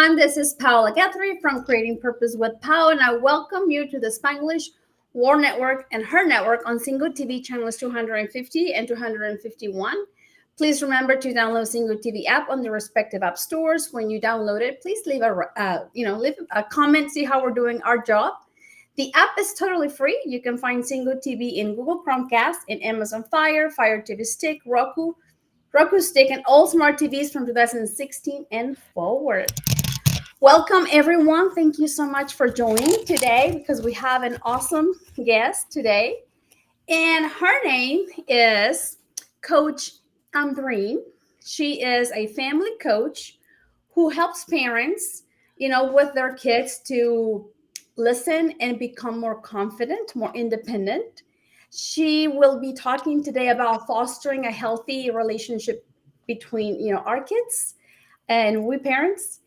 everyone. This is Paola Guthrie from Creating Purpose with Pao, and I welcome you to the Spanglish War Network and Her Network on Zingo TV channels 250 and 251. Please remember to download Zingo TV app on the respective app stores. When you download it, please leave a comment, see how we're doing our job. The app is totally free. You can find Zingo TV in Google Chromecast, in Amazon Fire TV Stick, Roku Stick, and all smart TVs from 2016 and forward. Welcome, everyone. Thank you so much for joining today because we have an awesome guest today. And her name is Coach Ambereen. She is a family coach who helps parents, with their kids to listen and become more confident, more independent. She will be talking today about fostering a healthy relationship between, our kids and we parents.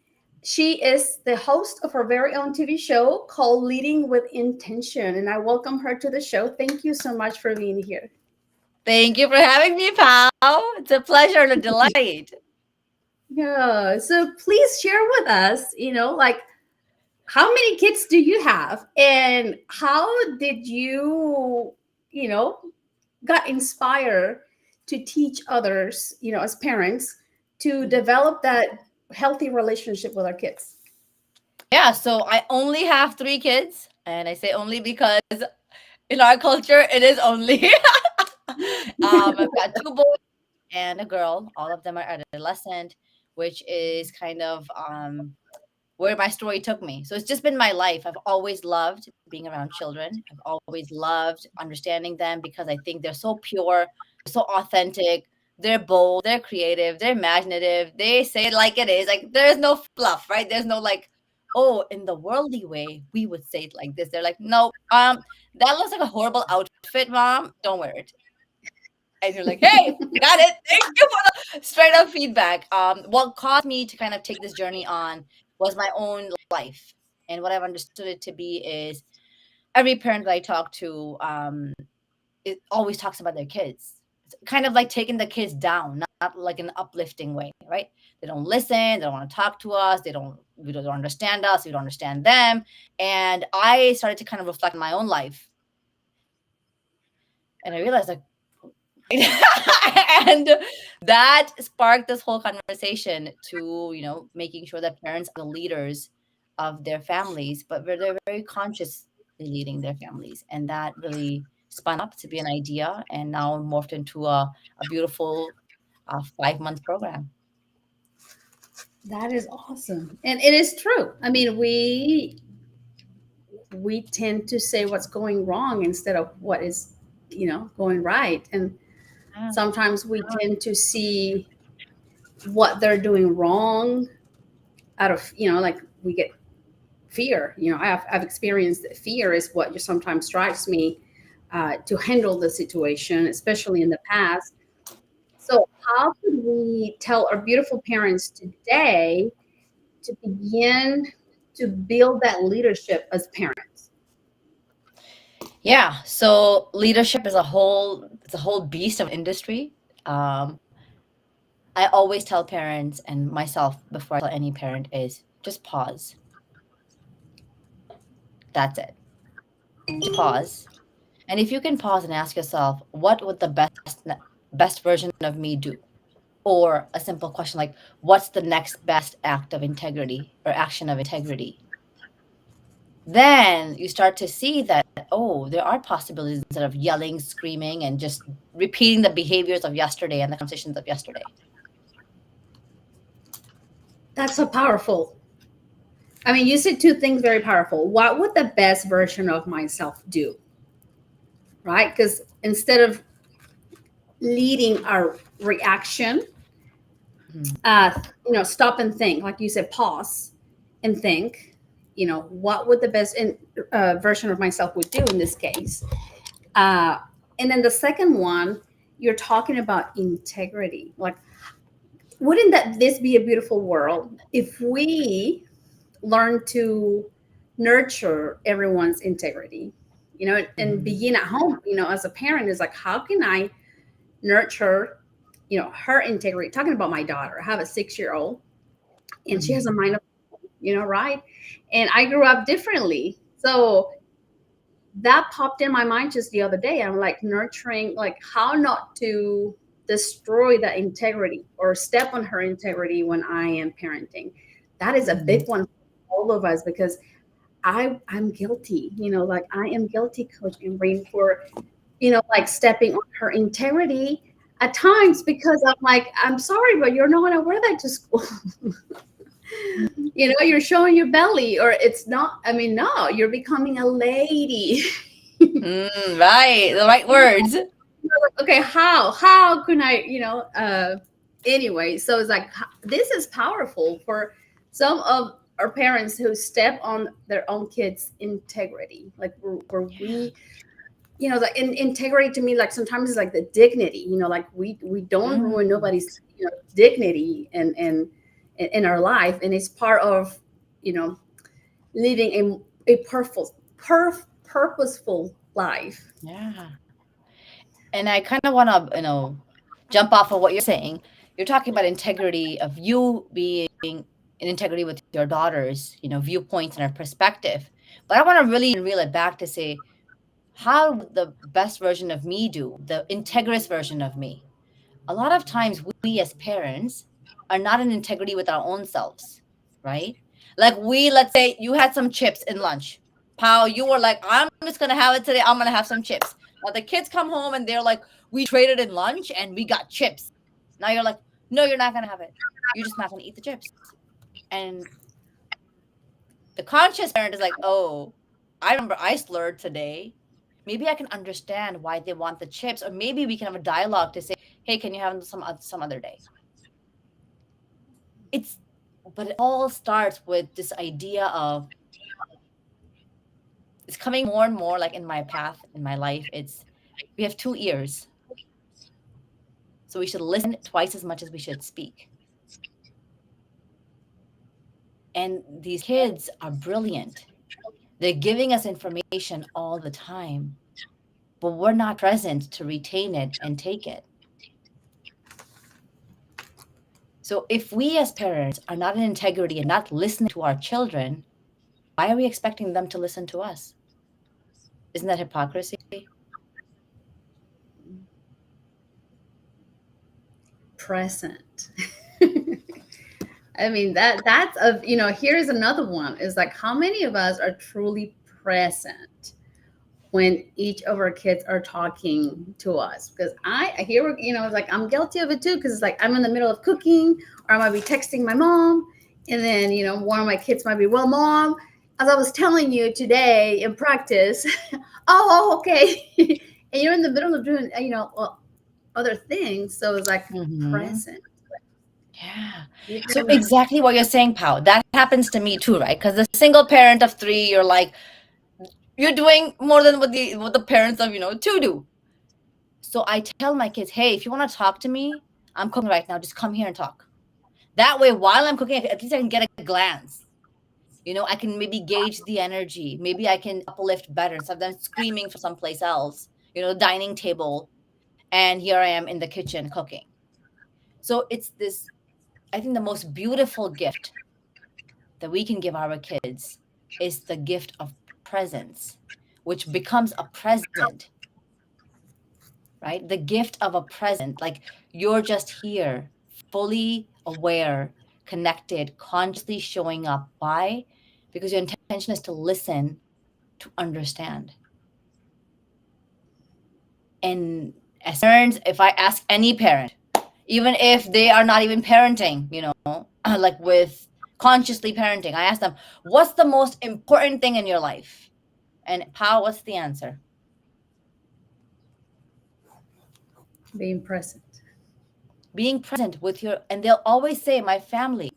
She is the host of her very own TV show called Leading with Intention, and I welcome her to the show. Thank you so much for being here. Thank you for having me, Pal. It's a pleasure and a delight. Yeah, so please share with us, how many kids do you have, and how did you got inspired to teach others, as parents, to develop that healthy relationship with our kids? Yeah, so I only have 3 kids, and I say only because in our culture, it is only. I've got 2 boys and a girl. All of them are adolescent, which is kind of where my story took me. So it's just been my life. I've always loved being around children. I've always loved understanding them because I think they're so pure, so authentic. They're bold, they're creative, they're imaginative. They say it like it is. Like there's no fluff, right? There's no like, oh, in the worldly way, we would say it like this. They're like, no, that looks like a horrible outfit, mom. Don't wear it. And you're like, hey, got it. Thank you for the straight up feedback. What caused me to kind of take this journey on was my own life. And what I've understood it to be is every parent that I talk to, it always talks about their kids. It's kind of like taking the kids down, not like an uplifting way, right? They don't listen, they don't want to talk to us, we don't understand us, we don't understand them. And I started to kind of reflect on my own life. And I realized like and that sparked this whole conversation to making sure that parents are the leaders of their families, but they're very consciously leading their families, and that really spun up to be an idea and now morphed into a beautiful 5-month program. That is awesome, and it is true. I mean, we tend to say what's going wrong instead of what is going right, and sometimes we tend to see what they're doing wrong out of, like we get fear. I've experienced that fear is what just sometimes drives me to handle the situation, especially in the past. So how could we tell our beautiful parents today to begin to build that leadership as parents? Yeah, so leadership is a whole beast of industry. I always tell parents and myself before I tell any parent is just pause. That's it. Just pause. And if you can pause and ask yourself, what would the best version of me do? Or a simple question like, what's the next best act of integrity or action of integrity? Then you start to see that, oh, there are possibilities instead of yelling, screaming, and just repeating the behaviors of yesterday and the conversations of yesterday. That's so powerful. I mean, you said 2 things very powerful. What would the best version of myself do? Right? Because instead of leading our reaction, stop and think. Like you said, pause and think. What would the best version of myself would do in this case? And then the second one, you're talking about integrity. Like, wouldn't this be a beautiful world if we learn to nurture everyone's integrity, and begin at home, as a parent is like, how can I nurture, her integrity? Talking about my daughter, I have a 6-year-old and she has a mind of right? And I grew up differently. So that popped in my mind just the other day. I'm like nurturing, like how not to destroy that integrity or step on her integrity when I am parenting. That is a big one for all of us because I'm guilty, like I am guilty, Coach Ambereen, for, like stepping on her integrity at times because I'm like, I'm sorry, but you're not going to wear that to school. You're showing your belly, or it's not, I mean, no, you're becoming a lady. Right. The right words. Okay, how can I, anyway, so it's like, this is powerful for some of our parents who step on their own kids' integrity, like where we, like integrity to me, like sometimes it's like the dignity, like we don't ruin nobody's, dignity and in our life, and it's part of, living a purposeful life. Yeah. And I kind of want to, jump off of what you're saying. You're talking about integrity of you being in integrity with your daughter's, viewpoints and her perspective. But I want to really reel it back to say, how the best version of me do, the integrous version of me. A lot of times we as parents are not in integrity with our own selves, right? Like let's say you had some chips in lunch. Pao, you were like, I'm just gonna have it today. I'm gonna have some chips. Now the kids come home and they're like, we traded in lunch and we got chips. Now you're like, no, you're not gonna have it. You're just not gonna eat the chips. And the conscious parent is like, oh, I remember I slurred today. Maybe I can understand why they want the chips, or maybe we can have a dialogue to say, hey, can you have them some other day? But it all starts with this idea of, it's coming more and more like in my path in my life. It's, we have 2 ears, so we should listen twice as much as we should speak. And these kids are brilliant. They're giving us information all the time, but we're not present to retain it and take it. So if we as parents are not in integrity and not listening to our children, why are we expecting them to listen to us? Isn't that hypocrisy? Present. I mean, that's here's another one, is like, how many of us are truly present when each of our kids are talking to us? Because I hear, like, I'm guilty of it too, because it's like I'm in the middle of cooking, or I might be texting my mom, and then, one of my kids might be, well, mom, as I was telling you today in practice, oh, okay. And you're in the middle of doing, other things. So it's like present. Yeah. So exactly what you're saying, Pao. That happens to me too, right? Because the single parent of 3, you're like, you're doing more than what the parents of, 2 do. So I tell my kids, hey, if you want to talk to me, I'm cooking right now. Just come here and talk. That way, while I'm cooking, at least I can get a glance. I can maybe gauge the energy. Maybe I can uplift better instead of them screaming for someplace else, the dining table. And here I am in the kitchen cooking. So it's this, I think the most beautiful gift that we can give our kids is the gift of presence, which becomes a present, right? The gift of a present, like you're just here, fully aware, connected, consciously showing up. Why? Because your intention is to listen, to understand. And as parents, if I ask any parent, even if they are not even parenting, like with consciously parenting, I ask them, what's the most important thing in your life? And Pao, what's the answer? Being present. Being present with and they'll always say, my family.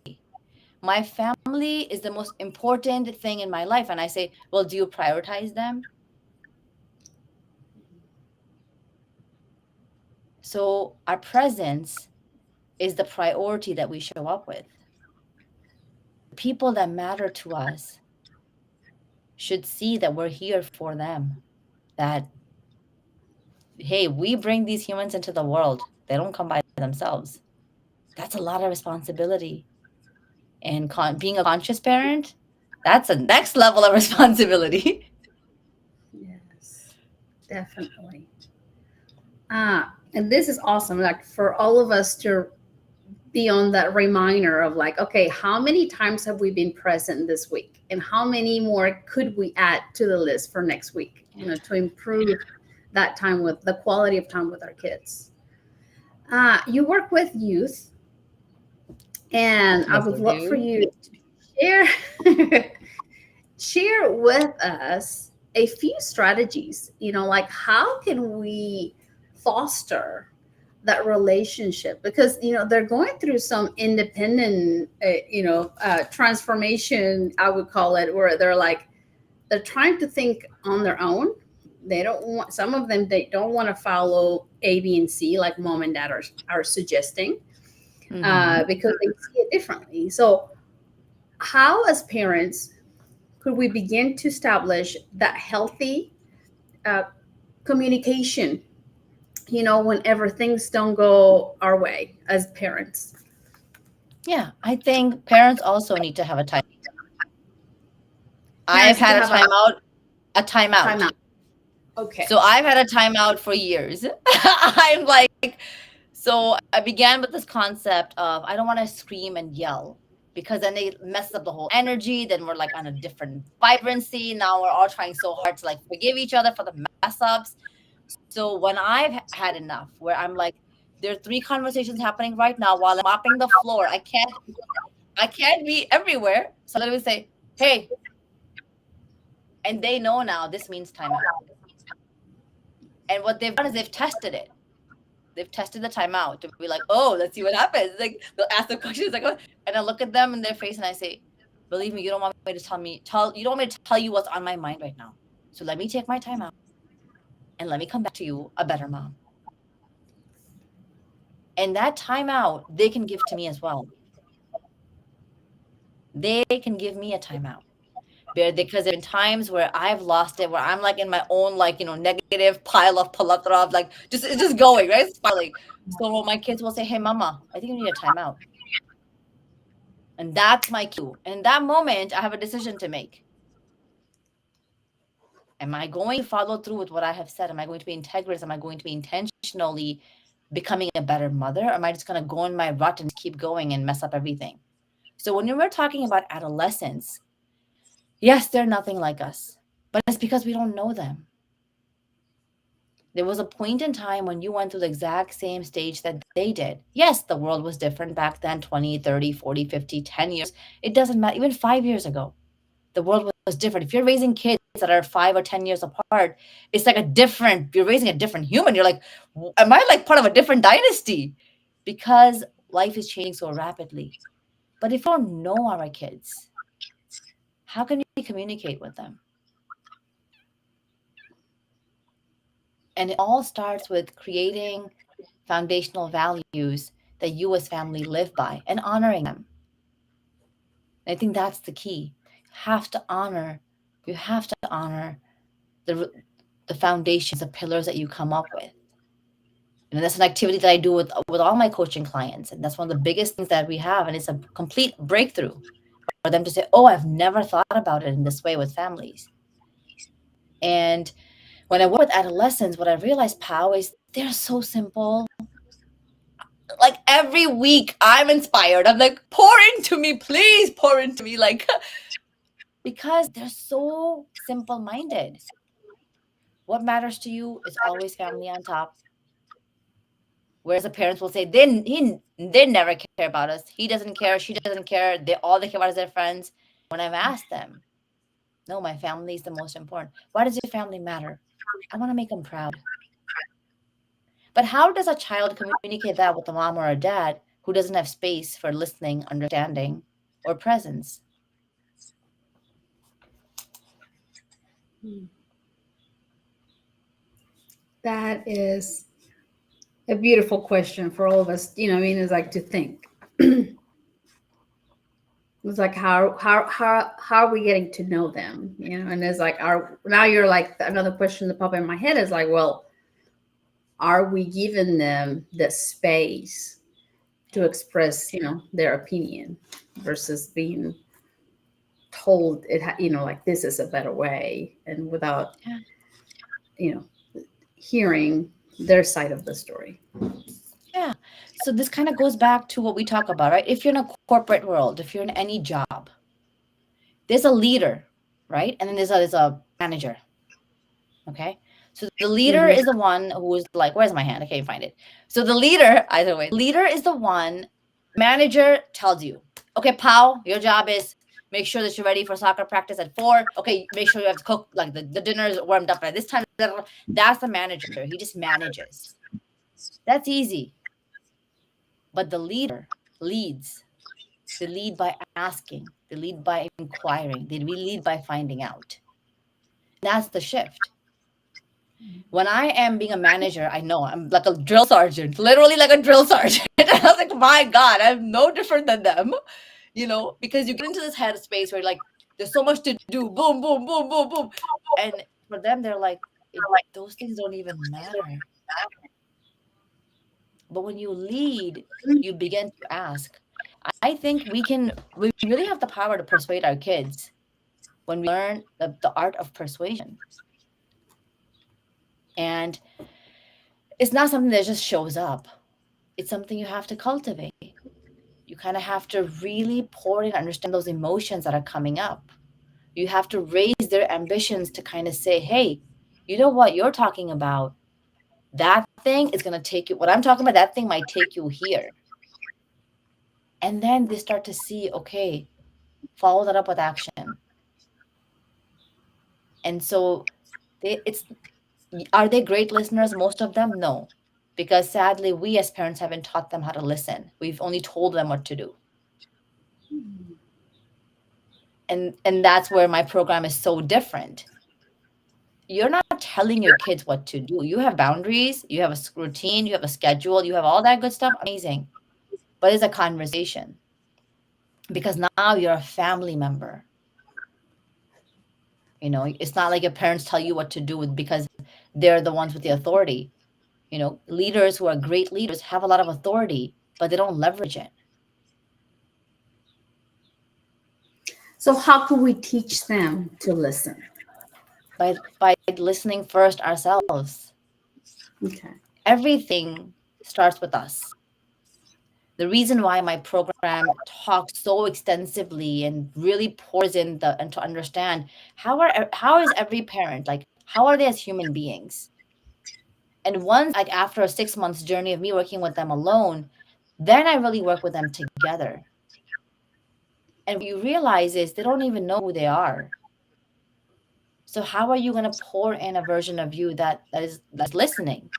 My family is the most important thing in my life. And I say, well, do you prioritize them? So our presence is the priority that we show up with. People that matter to us should see that we're here for them. That, hey, we bring these humans into the world. They don't come by themselves. That's a lot of responsibility. And being a conscious parent, that's a next level of responsibility. Yes, definitely. And this is awesome. Like for all of us to be on that reminder of like, okay, how many times have we been present this week, and how many more could we add to the list for next week? You know, to improve that time with the quality of time with our kids. You work with youth, and I Yes, would I love for do. you to share share with us a few strategies. You know, like how can we foster that relationship, because you know they're going through some independent transformation, I would call it, where they're trying to think on their own. They don't want, some of them, they don't want to follow A, B, and C like mom and dad are suggesting, Mm-hmm. because they see it differently. So how as parents could we begin to establish that healthy uh, communication, you know, whenever things don't go our way as parents? Yeah, I think parents also need to have a time. I've Parents need to had a have a timeout, a timeout. timeout. Okay. So I've had a timeout for years. I'm like, so I began with this concept of I don't want to scream and yell because then they mess up the whole energy. Then we're like on a different vibrancy. Now we're all trying so hard to like forgive each other for the mess ups. So when I've had enough, where I'm like, there are three conversations happening right now while I'm mopping the floor. I can't be everywhere. So I literally say, hey, and they know now this means timeout. And what they've done is they've tested it. They've tested the timeout to be like, oh, let's see what happens. Like they'll ask the questions, like, oh, and I look at them in their face and I say, believe me, you don't want me to you don't want me to tell you what's on my mind right now. So let me take my time out and let me come back to you a better mom. And that timeout they can give to me as well. They can give me a timeout. Because there have been times where I've lost it, where I'm like in my own like negative pile of palatra of like it's just going right, spiraling. So my kids will say, "Hey, mama, I think you need a timeout," and that's my cue. And in that moment, I have a decision to make. Am I going to follow through with what I have said? Am I going to be integrous? Am I going to be intentionally becoming a better mother? Or am I just going to go in my rut and keep going and mess up everything? So when we're talking about adolescents, yes, they're nothing like us, but it's because we don't know them. There was a point in time when you went through the exact same stage that they did. Yes, the world was different back then, 20, 30, 40, 50, 10 years. It doesn't matter. Even 5 years ago, the world was different. If you're raising kids that are 5 or 10 years apart, it's like you're raising a different human. You're like, am I like part of a different dynasty? Because life is changing so rapidly. But if we don't know our kids, how can we communicate with them? And it all starts with creating foundational values that you as family live by and honoring them. And I think that's the key. You have to honor the the foundations, the pillars that you come up with. And that's an activity that I do with all my coaching clients. And that's one of the biggest things that we have. And it's a complete breakthrough for them to say, oh, I've never thought about it in this way with families. And when I work with adolescents, what I realized, Pow, is they're so simple. Like every week I'm inspired. I'm like, pour into me, please pour into me. Like, because they're so simple minded. What matters to you is always family on top. Whereas the parents will say they never care about us. He doesn't care. She doesn't care. They care about is their friends. When I've asked them, no, my family is the most important. Why does your family matter? I want to make them proud. But how does a child communicate that with a mom or a dad who doesn't have space for listening, understanding, or presence? That is a beautiful question for all of us. You know, I mean, it's like to think. It's like how are we getting to know them? You know, and it's like now you're like another question that popped in my head is like, well, are we giving them the space to express, their opinion versus being told like this is a better way, and without, Yeah. hearing their side of the story. Yeah. So this kind of goes back to what we talk about, right? If you're in a corporate world, if you're in any job, there's a leader, right? And then there's a manager. Okay. So the leader Mm-hmm. is the one who is like, where's my hand? I can't find it. So the leader, either way, leader is the one, manager tells you, okay, Pau, your job is make sure that you're ready for soccer practice at 4. Okay, make sure you have to cook, like the dinner is warmed up by this time. That's the manager. He just manages. That's easy. But the leader leads. They lead by asking. They lead by inquiring. They lead by finding out. That's the shift. When I am being a manager, I know I'm like a drill sergeant, literally like a drill sergeant. I was like, my God, I'm no different than them, because you get into this headspace where like there's so much to do, boom, boom, boom, boom, boom, and for them, they're like, those things don't even matter. But when you lead, you begin to ask. I think we really have the power to persuade our kids when we learn the art of persuasion. And it's not something that just shows up. It's something you have to cultivate. You kind of have to really pour in and understand those emotions that are coming up. You have to raise their ambitions to kind of say, hey, you know what you're talking about? That thing is going to take you, what I'm talking about, that thing might take you here. And then they start to see, okay, follow that up with action. And so are they great listeners? Most of them, no. Because sadly, we as parents haven't taught them how to listen. We've only told them what to do. And that's where my program is so different. You're not telling your kids what to do. You have boundaries, you have a routine, you have a schedule, you have all that good stuff. Amazing. But it's a conversation. Because now you're a family member. It's not like your parents tell you what to do because they're the ones with the authority. Leaders who are great leaders have a lot of authority, but they don't leverage it. So how can we teach them to listen? By listening first ourselves. Okay. Everything starts with us. The reason why my program talks so extensively and really pours in and to understand how is every parent, like how are they as human beings? And once, like after a 6 months journey of me working with them alone, then I really work with them together. And what you realize is they don't even know who they are. So how are you going to pour in a version of you that's listening?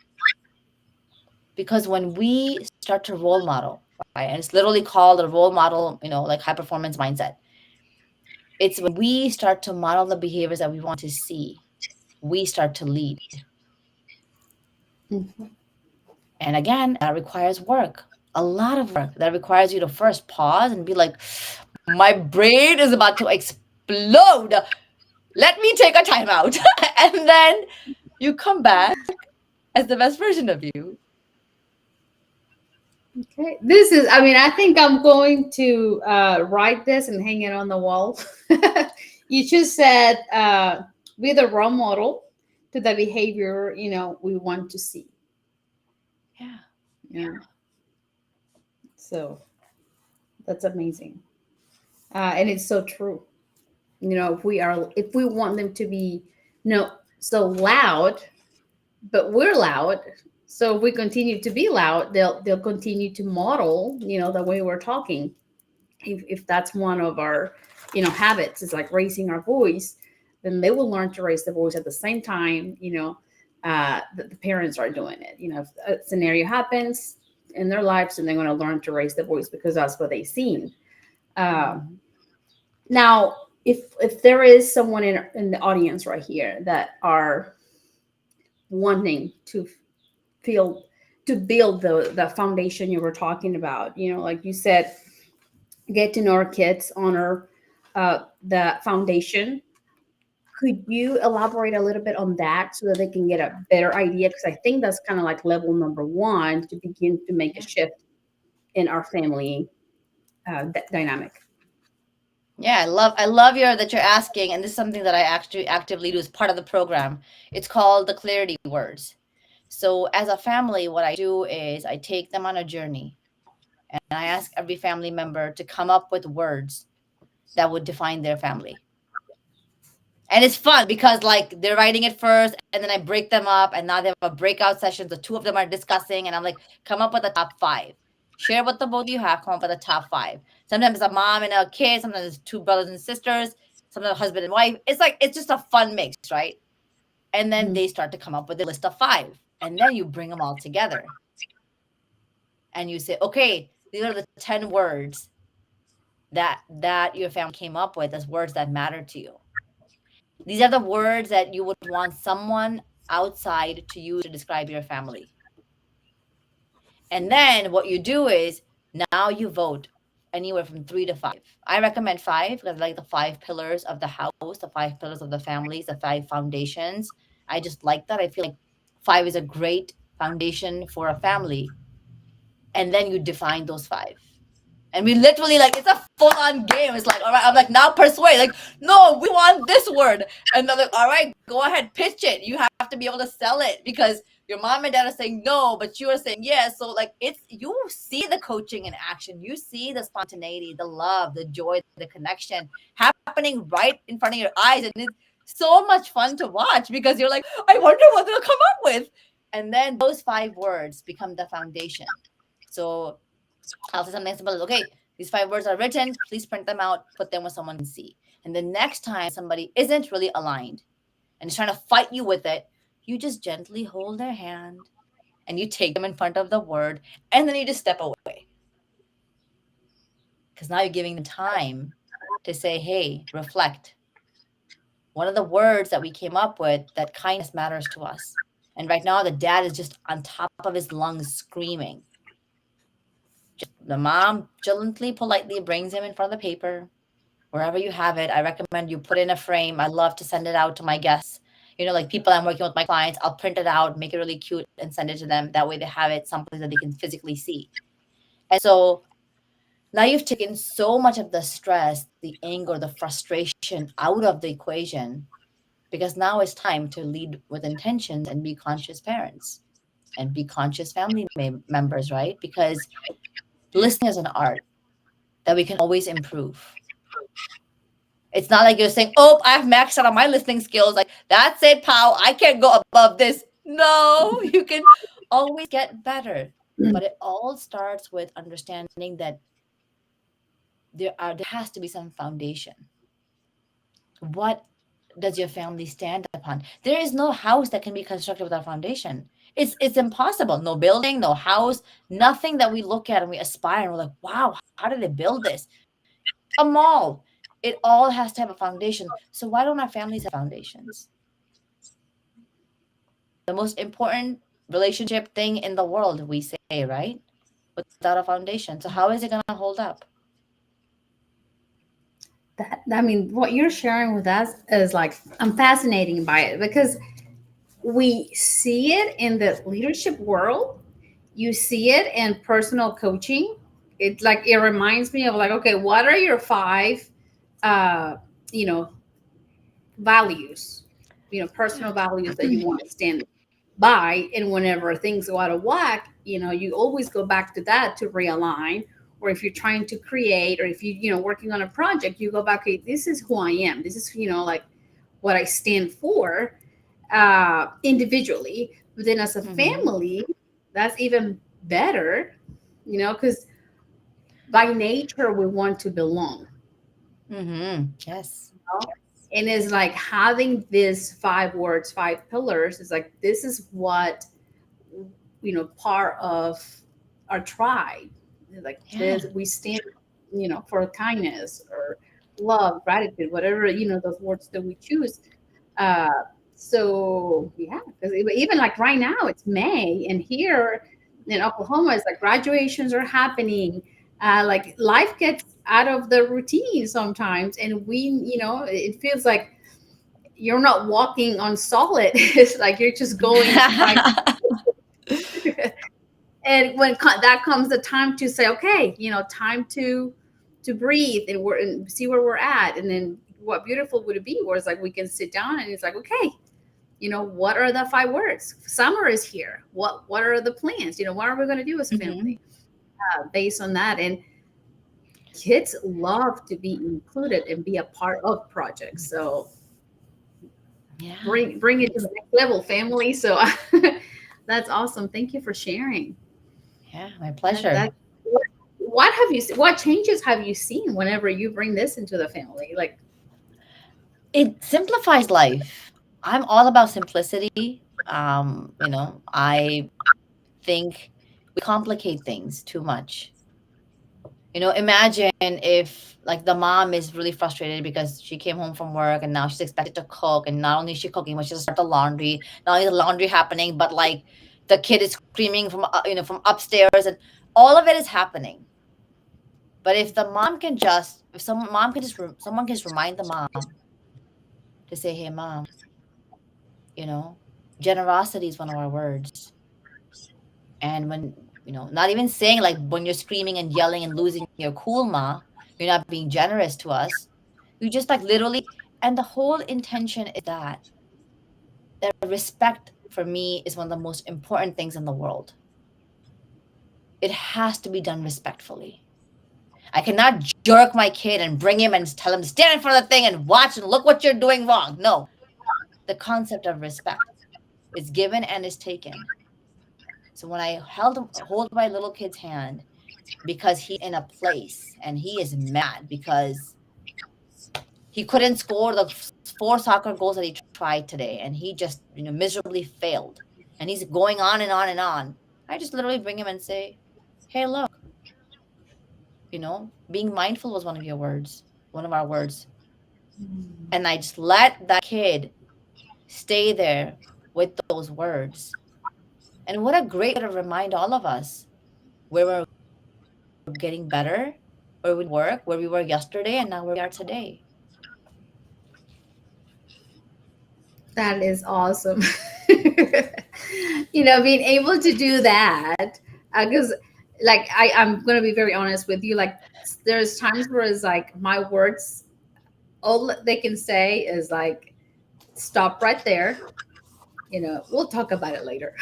Because when we start to role model, right, and it's literally called a role model, like high performance mindset. It's when we start to model the behaviors that we want to see, we start to lead. Mm-hmm. And again, that requires work, a lot of work. That requires you to first pause and be like, my brain is about to explode. Let me take a timeout. And then you come back as the best version of you. Okay. I think I'm going to write this and hang it on the wall. You just said be the role model to the behavior, we want to see. Yeah. Yeah. So that's amazing. And it's so true. If we want them to be, so loud, but we're loud. So if we continue to be loud, they'll continue to model, the way we're talking. If that's one of our, habits, is like raising our voice, then they will learn to raise the voice at the same time, that the parents are doing it. If a scenario happens in their lives, and they're going to learn to raise the voice because that's what they've seen. Now, if there is someone in the audience right here that are wanting to build the foundation you were talking about, like you said, get to know our kids, honor the foundation. Could you elaborate a little bit on that so that they can get a better idea? Because I think that's kind of like level number one to begin to make a shift in our family dynamic. Yeah, I love that you're asking, and this is something that I actually actively do as part of the program. It's called the clarity words. So as a family, what I do is I take them on a journey, and I ask every family member to come up with words that would define their family. And it's fun because like they're writing it first, and then I break them up, and now they have a breakout session. The two of them are discussing, and I'm like, come up with the top five. Share what the both of you have. Come up with the top five. Sometimes it's a mom and a kid. Sometimes it's two brothers and sisters. Sometimes a husband and wife. It's like it's just a fun mix, right? And then they start to come up with a list of five, and then you bring them all together, and you say, okay, these are the 10 words that your family came up with as words that matter to you. These are the words that you would want someone outside to use to describe your family. And then what you do is now you vote anywhere from 3 to 5. I recommend 5 because I like the 5 pillars of the house, the 5 pillars of the families, the 5 foundations. I just like that. I feel like 5 is a great foundation for a family. And then you define those 5. And we literally like it's a full-on game. It's like, all right, I'm like, now persuade. Like, no, we want this word. And they're like, all right, go ahead, pitch it. You have to be able to sell it because your mom and dad are saying no, but you are saying yes. So like it's you see the coaching in action. You see the spontaneity, the love, the joy, the connection happening right in front of your eyes. And it's so much fun to watch because you're like, I wonder what they'll come up with. And then those 5 words become the foundation. So I'll say something simple. Okay, these 5 words are written. Please print them out. Put them where someone can see. And the next time somebody isn't really aligned and is trying to fight you with it, you just gently hold their hand and you take them in front of the word, and then you just step away. Because now you're giving them time to say, hey, reflect. One of the words that we came up with, that kindness matters to us. And right now the dad is just on top of his lungs screaming. The mom gently, politely brings him in front of the paper, wherever you have it. I recommend you put in a frame. I love to send it out to my guests. Like people I'm working with, my clients, I'll print it out, make it really cute, and send it to them. That way they have it someplace that they can physically see. And so now you've taken so much of the stress, the anger, the frustration out of the equation, because now it's time to lead with intentions and be conscious parents and be conscious family members, right? Because listening is an art that we can always improve. It's not like you're saying, oh, I've maxed out on my listening skills. Like, that's it, pal. I can't go above this. No, you can always get better. But it all starts with understanding that there has to be some foundation. What does your family stand upon? There is no house that can be constructed without foundation. It's impossible. No building, no house, nothing that we look at and we aspire and we're like, wow, how did they build this? A mall. It all has to have a foundation. So why don't our families have foundations? The most important relationship thing in the world, we say, right? Without a foundation. So how is it going to hold up? What you're sharing with us is like, I'm fascinated by it because we see it in the leadership world. You see it in personal coaching. It reminds me of like, okay, what are your 5, values, personal values that you want to stand by. And whenever things go out of whack, you always go back to that to realign. Or if you're trying to create, or if working on a project, you go back, okay, this is who I am. This is, like what I stand for individually. But then as a family, that's even better, because by nature, we want to belong. Yes. And it's like having these 5 words, 5 pillars. It's like, this is what, part of our tribe. Like this, we stand, for kindness or love, gratitude, whatever, those words that we choose. So yeah, because even like right now it's May, and here in Oklahoma, it's like graduations are happening. Like life gets out of the routine sometimes, and it feels like you're not walking on solid. It's like you're just going. And when that comes the time to say, okay, time to breathe and see where we're at. And then what beautiful would it be where it's like we can sit down and it's like, okay, what are the 5 words? Summer is here. What are the plans? What are we going to do as a family based on that? And kids love to be included and be a part of projects. So bring it to the next level, family. So that's awesome. Thank you for sharing. Yeah, my pleasure. What changes have you seen whenever you bring this into the family? Like, It simplifies life. I'm all about simplicity. I think we complicate things too much. Imagine if like the mom is really frustrated because she came home from work and now she's expected to cook, and not only is she cooking, but she has to start the laundry. Not only the laundry happening, but like the kid is screaming from from upstairs, and all of it is happening. But if the mom can just, if some mom can just, someone can just remind the mom to say, "Hey, mom, you know, generosity is one of our words." And when, not even saying like when you're screaming and yelling and losing your cool, ma, you're not being generous to us. You just like literally, and the whole intention is that respect for me is one of the most important things in the world. It has to be done respectfully. I cannot jerk my kid and bring him and tell him stand in front of the thing and watch and look what you're doing wrong. No, the concept of respect is given and is taken. So when I hold my little kid's hand, because he's in a place and he is mad because he couldn't score the 4 soccer goals that he tried today, and he just miserably failed, and he's going on and on and on. I just literally bring him and say, "Hey, look, being mindful was one of our words," and I just let that kid stay there with those words. And what a great way to remind all of us where we're getting better, where we work, where we were yesterday, and now where we are today. that is awesome. Being able to do that, because like I'm gonna be very honest with you. Like, there's times where it's like my words, all they can say is like, stop right there. We'll talk about it later.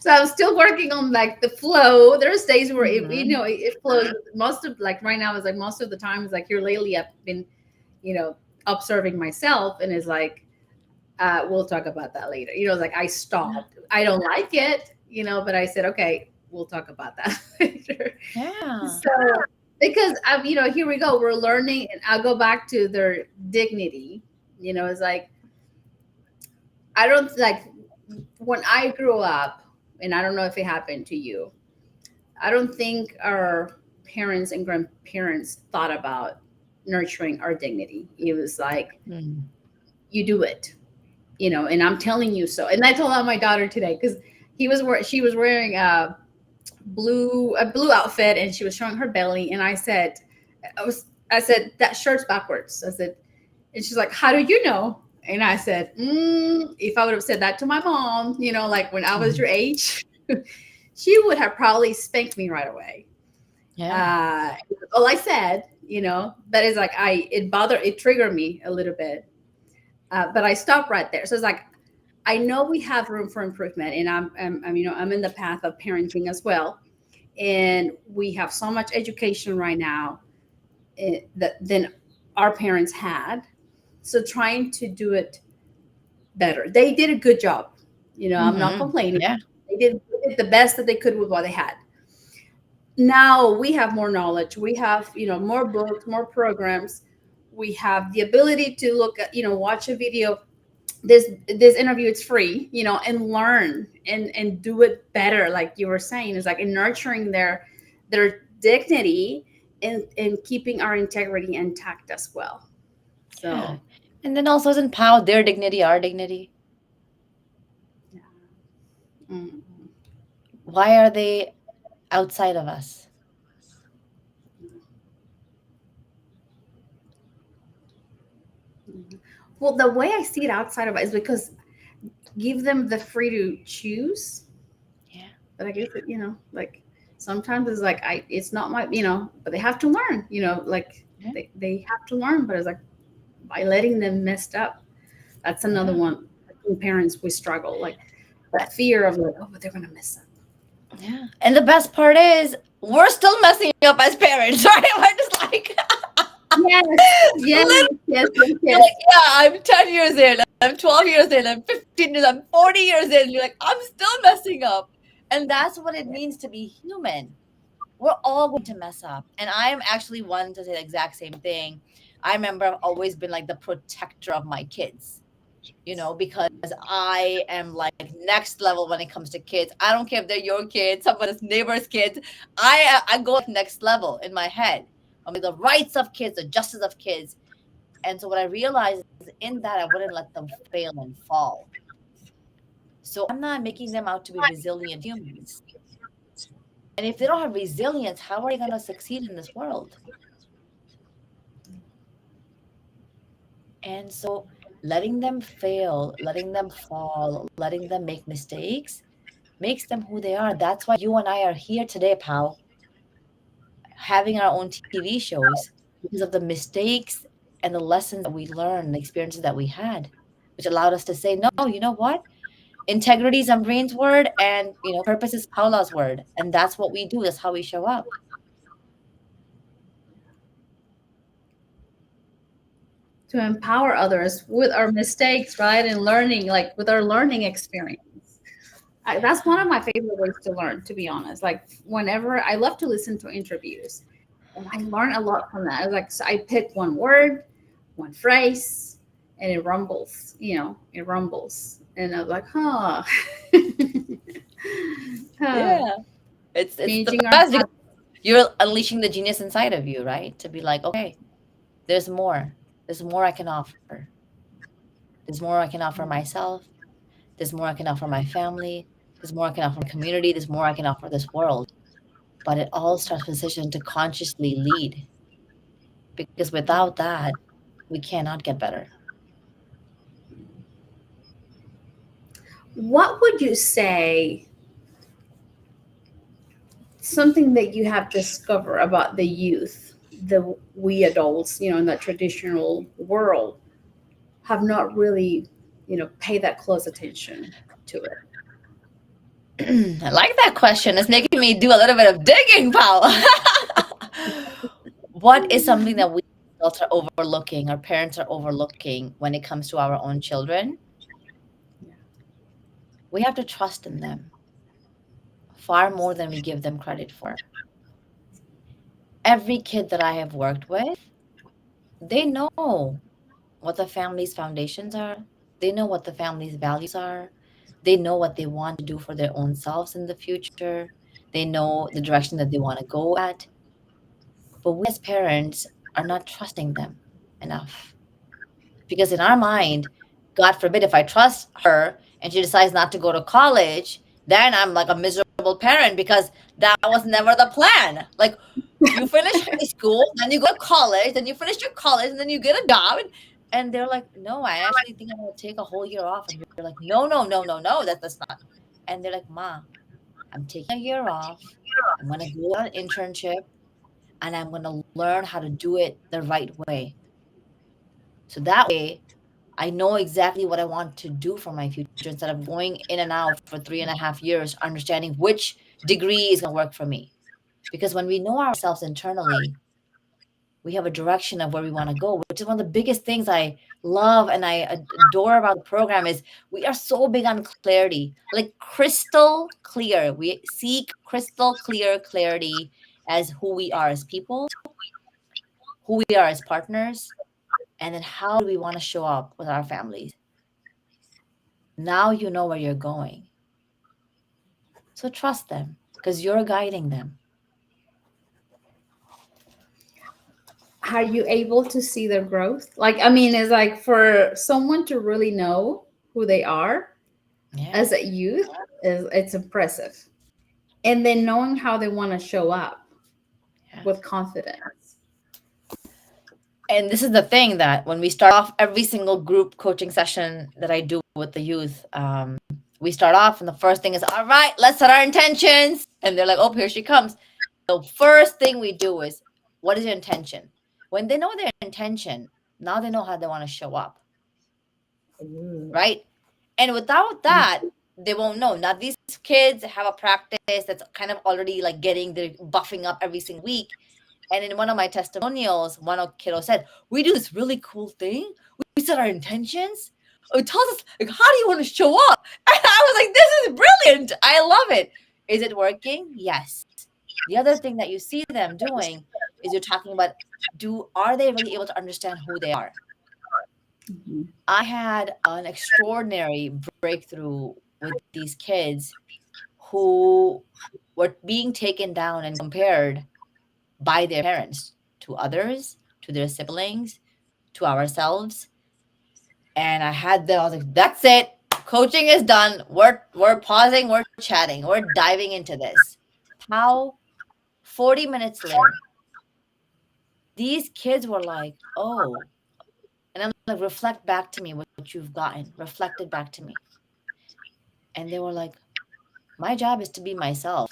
So I'm still working on like the flow. There's days where it flows. Most of, like, right now is like most of the time is like, here lately I've been observing myself, and it's like, we'll talk about that later. It's like I stopped. I don't like it, but I said, okay, we'll talk about that later. Yeah. So because here we go. We're learning, and I'll go back to their dignity. It's like, I don't like, when I grew up, and I don't know if it happened to you, I don't think our parents and grandparents thought about nurturing our dignity. It was like, you do it, and I'm telling you so. And I told my daughter today, because she was wearing a blue outfit, and she was showing her belly, and I said, that shirt's backwards. I said, and she's like, how do you know? And I said, if I would have said that to my mom, like when I was your age, she would have probably spanked me right away. Yeah. All I said, but it's like, it triggered me a little bit. But I stopped right there. So it's like, I know we have room for improvement, and I'm in the path of parenting as well. And we have so much education right now than our parents had. So trying to do it better. They did a good job. I'm not complaining. Yeah. They did the best that they could with what they had. Now we have more knowledge. We have, more books, more programs. We have the ability to look at, watch a video. This interview, it's free, and learn and do it better. Like you were saying, is like in nurturing their dignity and keeping our integrity intact as well. So, Yeah. And then also isn't power their dignity, our dignity? yeah. Mm. Why are they outside of us? Well, the way I see it outside of it is because give them the free to choose. Yeah. But I guess like sometimes it's like it's not my, but they have to learn, like Yeah. they have to learn. But it's like by letting them messed up, that's another Yeah. one. Like, parents, we struggle, like that fear of like, oh, but they're gonna mess up. Yeah. And the best part is we're still messing up as parents, right? We're just like Yes, yes, yes, yes, you're yes. like, yeah, I'm 10 years in, I'm 12 years in, I'm 15 years, I'm 40 years in. You're like, I'm still messing up. And that's what it means to be human. We're all going to mess up. And I am actually one to say the exact same thing. I remember I've always been like the protector of my kids, because I am like next level when it comes to kids. I don't care if they're your kids, someone's neighbor's kids. I go like next level in my head. I mean, the rights of kids, the justice of kids. And so what I realized is in that I wouldn't let them fail and fall. So I'm not making them out to be resilient humans. And if they don't have resilience, how are they going to succeed in this world? And so letting them fail, letting them fall, letting them make mistakes makes them who they are. That's why you and I are here today, pal, having our own TV shows because of the mistakes and the lessons that we learned, the experiences that we had, which allowed us to say, no, you know what? Integrity is Ambereen's word, and purpose is Paola's word. And that's what we do. That's how we show up. To empower others with our mistakes, right? And learning, like with our learning experience. That's one of my favorite ways to learn, to be honest. Like whenever I love to listen to interviews, and I learn a lot from that. Like, so I pick one word, one phrase, and it rumbles. It rumbles, and I was like, huh. Huh. Yeah. It's the Changing our best because you're unleashing the genius inside of you, right? To be like, okay, there's more. There's more I can offer. There's more I can offer myself. There's more I can offer my family. There's more I can offer my community. There's more I can offer this world. But it all starts with a decision to consciously lead. Because without that, we cannot get better. What would you say? Something that you have discovered about the youth, we adults, in that traditional world, have not really, paid that close attention to it. I like that question. It's making me do a little bit of digging, Paola. What is something that we adults are overlooking, our parents are overlooking when it comes to our own children? We have to trust in them far more than we give them credit for. Every kid that I have worked with, they know what the family's foundations are. They know what the family's values are. They know what they want to do for their own selves in the future. They know the direction that they want to go at. But we as parents are not trusting them enough. Because in our mind, God forbid, if I trust her and she decides not to go to college, then I'm like a miserable parent because that was never the plan. Like you finish high school, then you go to college, then you finish your college, and then you get a job. And they're like, no, I actually think I'm going to take a whole year off. And you're like, no, no, no, no, no, that's not. And they're like, Ma, I'm taking a year off. I'm going to go on an internship and I'm going to learn how to do it the right way. So that way, I know exactly what I want to do for my future instead of going in and out for 3.5 years, understanding which degree is going to work for me. Because when we know ourselves internally, we have a direction of where we want to go, which is one of the biggest things I love and I adore about the program is we are so big on clarity, like crystal clear. We seek crystal clear clarity as who we are as people, who we are as partners, and then how do we want to show up with our families. Now you know where you're going. So trust them because you're guiding them. Are you able to see their growth? Like, I mean, it's like for someone to really know who they are as a youth, it's impressive. And then knowing how they want to show up with confidence. And this is the thing that when we start off every single group coaching session that I do with the youth, We start off, and the first thing is, all right, let's set our intentions. And they're like, oh, here she comes. The first thing we do is, what is your intention? When they know their intention, now they know how they want to show up. Right? And without that, they won't know. Now, these kids have a practice that's kind of already like they're buffing up every single week. And in one of my testimonials, one of kiddo said, we do this really cool thing. We set our intentions. It tells us, like, how do you want to show up? And I was like, this is brilliant. I love it. Is it working? Yes. The other thing that you see them doing is you're talking about, are they really able to understand who they are? I had an extraordinary breakthrough with these kids who were being taken down and compared by their parents to others, to their siblings, to ourselves. And I was like, that's it. Coaching is done. We're pausing, we're chatting, we're diving into this. How 40 minutes later, these kids were like, oh, and I'm like, reflect back to me what you've gotten. Reflect it back to me. And they were like, my job is to be myself.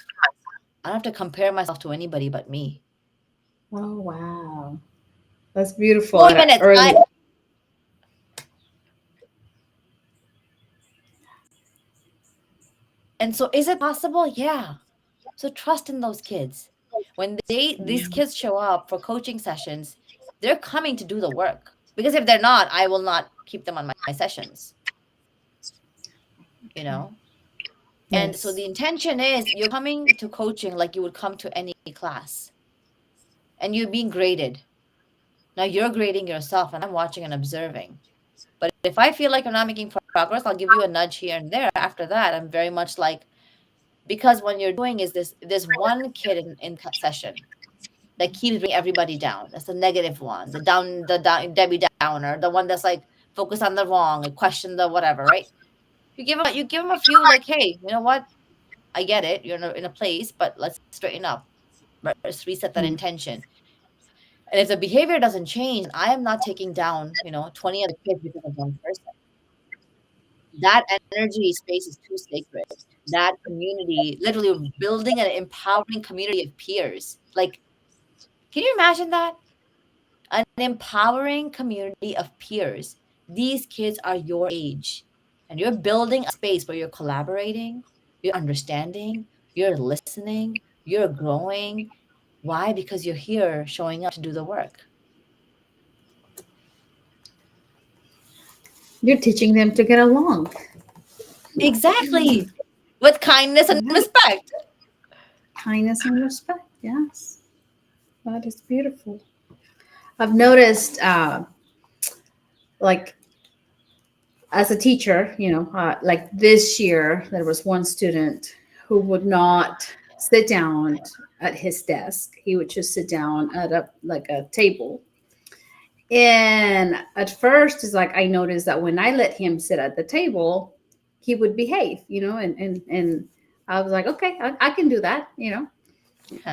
I don't have to compare myself to anybody but me. Oh, wow. That's beautiful. 40 minutes. And so is it possible? Yeah. So trust in those kids. When these kids show up for coaching sessions, they're coming to do the work. Because if they're not, I will not keep them on my sessions. You know? Yes. And so the intention is you're coming to coaching like you would come to any class. And you're being graded. Now you're grading yourself, and I'm watching and observing. But if I feel like you're not making progress, I'll give you a nudge here and there. After that, I'm very much like, because what you're doing is there's one kid in session that keeps bringing everybody down. That's the negative one, the Debbie Downer, the one that's like focus on the wrong and question the whatever, right? You give them a few, like, hey, you know what? I get it. You're in a place, but let's straighten up. Let's reset that intention. And if the behavior doesn't change, I am not taking down, 20 other kids because of one person. That energy space is too sacred. That community, literally building an empowering community of peers. Like, can you imagine that? An empowering community of peers. These kids are your age. And you're building a space where you're collaborating, you're understanding, you're listening, you're growing. Why? Because you're here showing up to do the work. You're teaching them to get along. Exactly. With kindness and respect. Kindness and respect, yes. That is beautiful. I've noticed, like, as a teacher, like this year, there was one student who would not sit down at his desk. He would just sit down at a table. And at first, it's like I noticed that when I let him sit at the table, he would behave, and I was like, okay, I can do that, Yeah.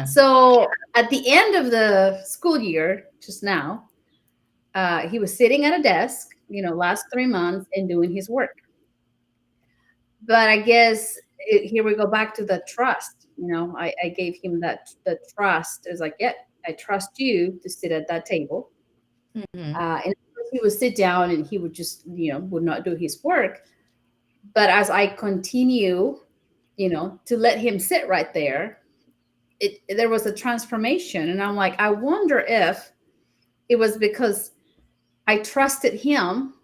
So at the end of the school year, just now, he was sitting at a desk, last 3 months and doing his work. But I guess here we go back to the trust. I gave him the trust. It was like, yeah, I trust you to sit at that table. Mm-hmm. And he would sit down and he would just, would not do his work. But as I continue, to let him sit right there, there was a transformation. And I'm like, I wonder if it was because I trusted him.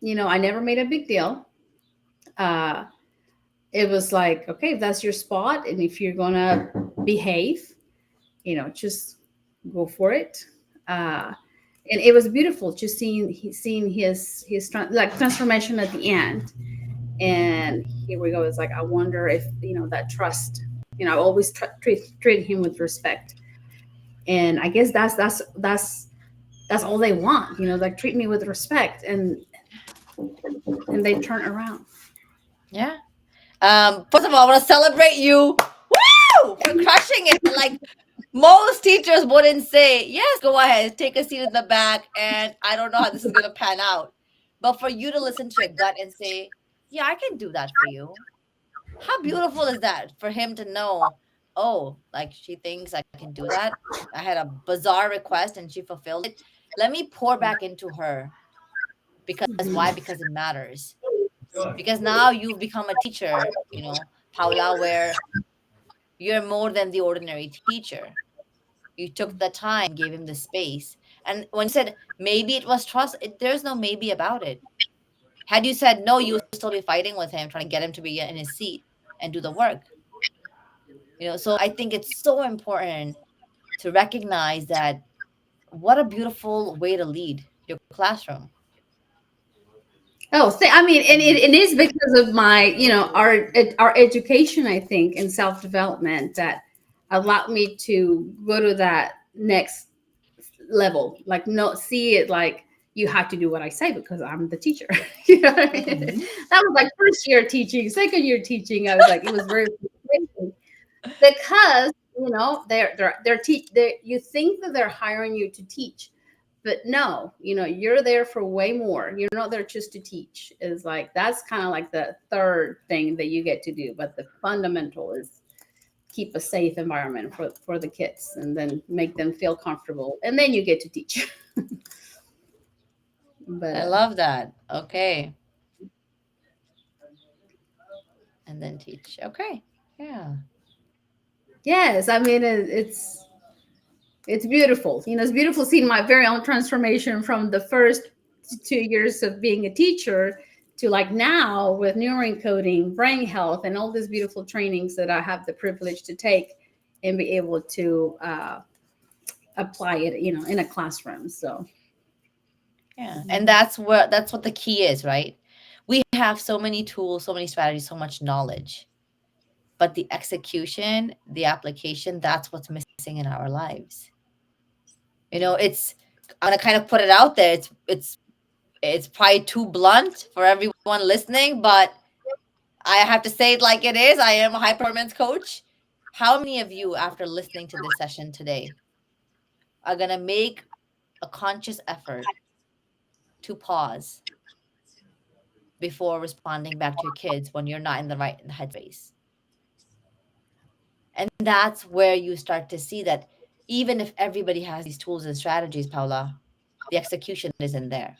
I never made a big deal. It was like, okay, if that's your spot, and if you're going to behave, just go for it. And it was beautiful just seeing his transformation at the end. And here we go. It's like, I wonder if, that trust, I always treat him with respect. And I guess that's all they want, like, treat me with respect, and they turn around. Yeah. First of all, I want to celebrate you. Woo! For crushing it. Like, most teachers wouldn't say, yes, go ahead, take a seat in the back, and I don't know how this is going to pan out. But for you to listen to your gut and say, yeah, I can do that for you. How beautiful is that for him to know, oh, like she thinks I can do that. I had a bizarre request and she fulfilled it. Let me pour back into her. Because why? Because it matters. Because now you've become a teacher, Paula, where you're more than the ordinary teacher. You took the time, gave him the space. And when you said maybe it was trust, there's no maybe about it. Had you said no, you would still be fighting with him, trying to get him to be in his seat and do the work. So I think it's so important to recognize that what a beautiful way to lead your classroom. Oh, I mean, and it is because of my, our education, I think, and self development that allowed me to go to that next level. Like, no, see it like you have to do what I say because I'm the teacher. You know what I mean? That was like first year teaching, second year teaching. I was like, it was very frustrating because they're you think that they're hiring you to teach, but no, you're there for way more. You're not there just to teach. Is like that's kind of like the third thing that you get to do, but the fundamental is keep a safe environment for the kids and then make them feel comfortable, and then you get to teach. But I love that. Okay. And then teach. Okay. Yeah. yes, I mean it's beautiful. It's beautiful seeing my very own transformation from the first 2 years of being a teacher to like now with neuroencoding, brain health, and all these beautiful trainings that I have the privilege to take and be able to apply it, in a classroom. So Yeah. And that's what the key is, right? We have so many tools, so many strategies, so much knowledge. But the execution, the application, that's what's missing in our lives. It's I'm gonna kind of put it out there. It's probably too blunt for everyone listening, but I have to say it like it is. I am a high performance coach. How many of you, after listening to this session today, are gonna make a conscious effort to pause before responding back to your kids when you're not in the right headspace? And that's where you start to see that even if everybody has these tools and strategies, Paula, the execution isn't there.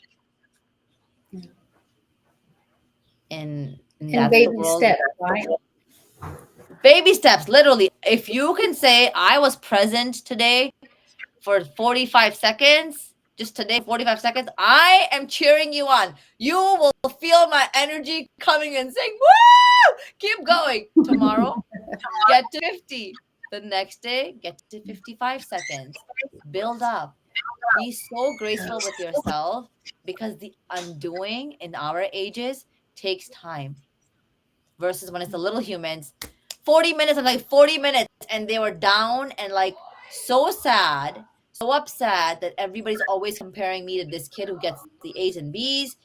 And and that's the baby world. steps, right? Baby steps, literally. If you can say, I was present today for 45 seconds, just today, 45 seconds, I am cheering you on. You will feel my energy coming and saying, woo! Keep going. Tomorrow, get to 50. The next day, get to 55 seconds. Build up. Be so graceful with yourself because the undoing in our ages takes time versus when it's the little humans. 40 minutes, I'm like 40 minutes, and they were down and like so sad, so upset that everybody's always comparing me to this kid who gets the A's and B's.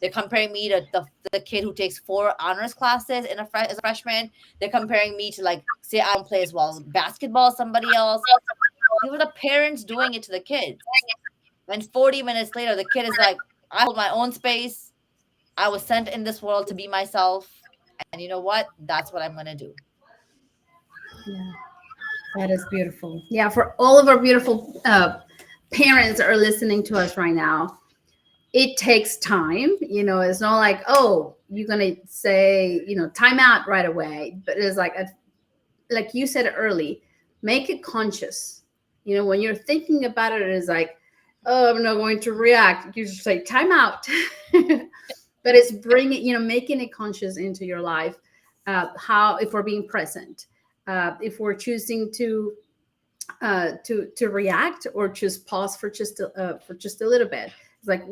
They're comparing me to the kid who takes 4 honors classes as a freshman. They're comparing me to, like, say I don't play as well as basketball as somebody else. These were the parents doing it to the kids. And 40 minutes later, the kid is like, I hold my own space. I was sent in this world to be myself. And you know what? That's what I'm going to do. Yeah, that is beautiful. Yeah, for all of our beautiful parents that are listening to us right now, it takes time. It's not like, oh, you're gonna say, time out right away. But it's like you said early, make it conscious. When you're thinking about it, it's like, oh, I'm not going to react. You just say time out. But it's making it conscious into your life. How, if we're being present, if we're choosing to react or just pause for just a little bit. It's like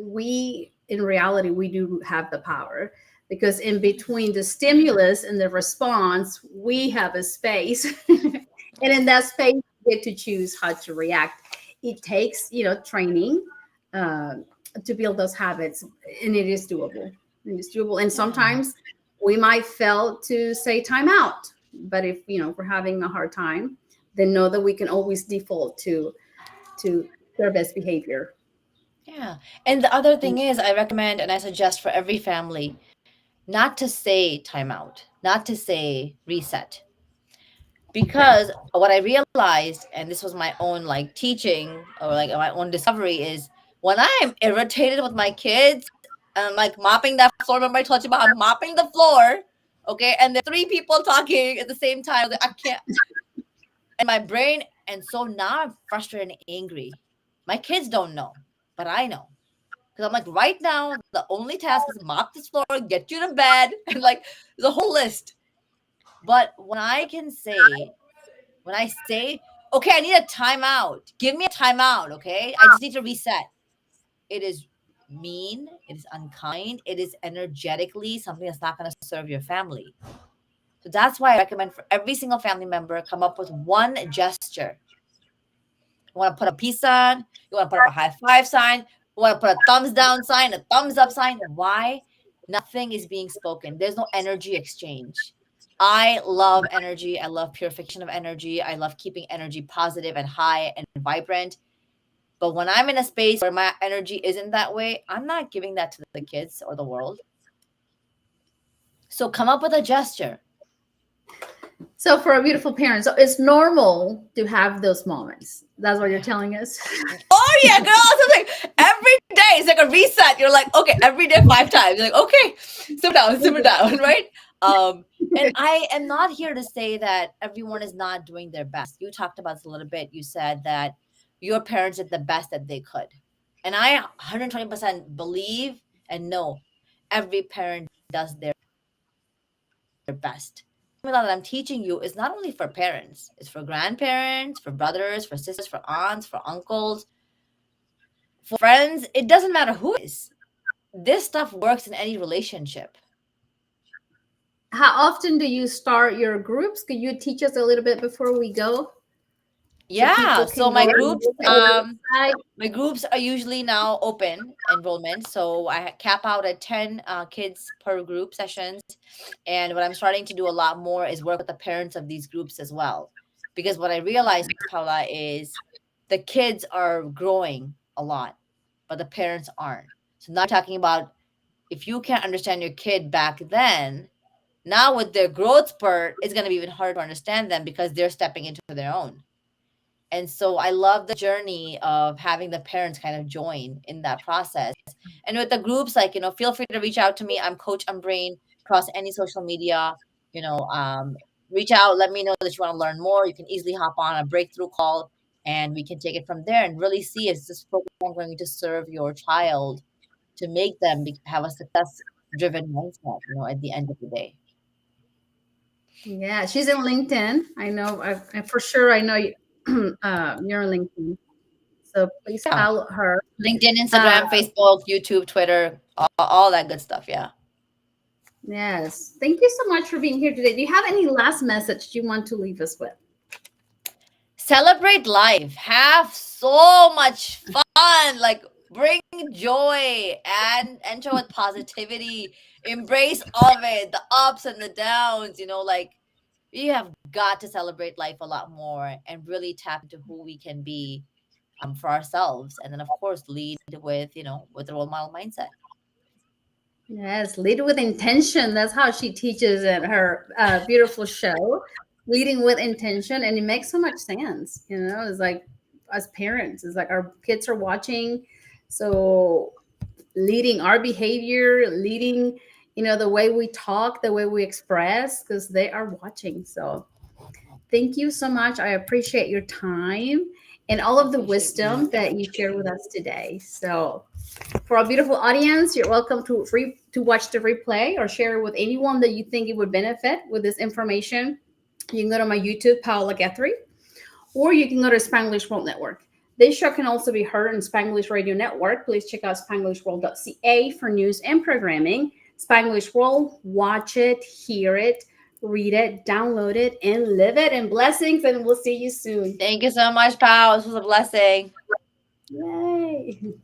in reality, we do have the power, because in between the stimulus and the response, we have a space. And in that space, we get to choose how to react. It takes, training to build those habits, and it is doable. And sometimes we might fail to say time out. But if, we're having a hard time, then know that we can always default to their best behavior. Yeah. And the other thing is, I recommend and I suggest for every family, not to say timeout, not to say reset. Because what I realized, and this was my own like teaching or like my own discovery, is when I'm irritated with my kids and I'm like mopping that floor. Remember I told you about I'm mopping the floor, okay, and there's three people talking at the same time. I can't, and my brain, and so now I'm frustrated and angry. My kids don't know, but I know. Because I'm like, right now, the only task is mop this floor, get you to bed, and like the whole list. But when I say, okay, I need a timeout, give me a timeout, okay? I just need to reset. It is mean, it is unkind, it is energetically something that's not going to serve your family. So that's why I recommend for every single family member, come up with one gesture. You want to put a peace sign, you want to put up a high five sign, you want to put a thumbs down sign, a thumbs up sign. Why? Nothing is being spoken. There's no energy exchange. I love energy. I love purification of energy. I love keeping energy positive and high and vibrant. But when I'm in a space where my energy isn't that way, I'm not giving that to the kids or the world. So come up with a gesture. So for our beautiful parents, so it's normal to have those moments. That's what you're telling us. Oh yeah, girl. So like every day it's like a reset. You're like, okay, every day 5 times. You're like, okay, simmer down, right? And I am not here to say that everyone is not doing their best. You talked about this a little bit. You said that your parents did the best that they could. And I 120% believe and know every parent does their best. The formula that I'm teaching you is not only for parents, it's for grandparents, for brothers, for sisters, for aunts, for uncles, for friends. It doesn't matter who it is. This stuff works in any relationship. How often do you start your groups? Could you teach us a little bit before we go? Yeah. So My my groups are usually now open enrollment. So I cap out at 10 kids per group sessions. And what I'm starting to do a lot more is work with the parents of these groups as well. Because what I realized, Paola, is the kids are growing a lot, but the parents aren't. So now talking about if you can't understand your kid back then, now with their growth spurt, it's going to be even harder to understand them because they're stepping into their own. And so I love the journey of having the parents kind of join in that process. And with the groups, like, feel free to reach out to me. I'm Coach Ambereen across any social media. You know, um, Reach out, let me know that you want to learn more. You can easily hop on a breakthrough call and we can take it from there and really see is this program going to serve your child to make them have a success driven mindset, at the end of the day. Yeah, she's in LinkedIn. I know. For sure, I know you. You're on LinkedIn, so please Yeah. follow her. LinkedIn, Instagram, Facebook, YouTube, Twitter, all that good stuff. Yeah. Yes. Thank you so much for being here today. Do you have any last message you want to leave us with? Celebrate life. Have so much fun. Like bring joy and enter with positivity. Embrace all of it, the ups and the downs. Like we have got to celebrate life a lot more and really tap into who we can be for ourselves. And then of course lead with the role model mindset. Yes, lead with intention. That's how she teaches at her beautiful show, leading with intention, and it makes so much sense. It's like as parents, it's like our kids are watching, so leading our behavior, leading, the way we talk, the way we express, because they are watching. So thank you so much. I appreciate your time and all of the wisdom that you shared with us today. So for our beautiful audience, you're welcome to watch the replay or share it with anyone that you think it would benefit with this information. You can go to my YouTube, Paola Guthrie, or you can go to Spanglish World Network. This show can also be heard on Spanglish Radio Network. Please check out spanglishworld.ca for news and programming. Spanglish World, watch it, hear it, read it, download it, and live it. And blessings, and we'll see you soon. Thank you so much, Pao. This was a blessing. Yay.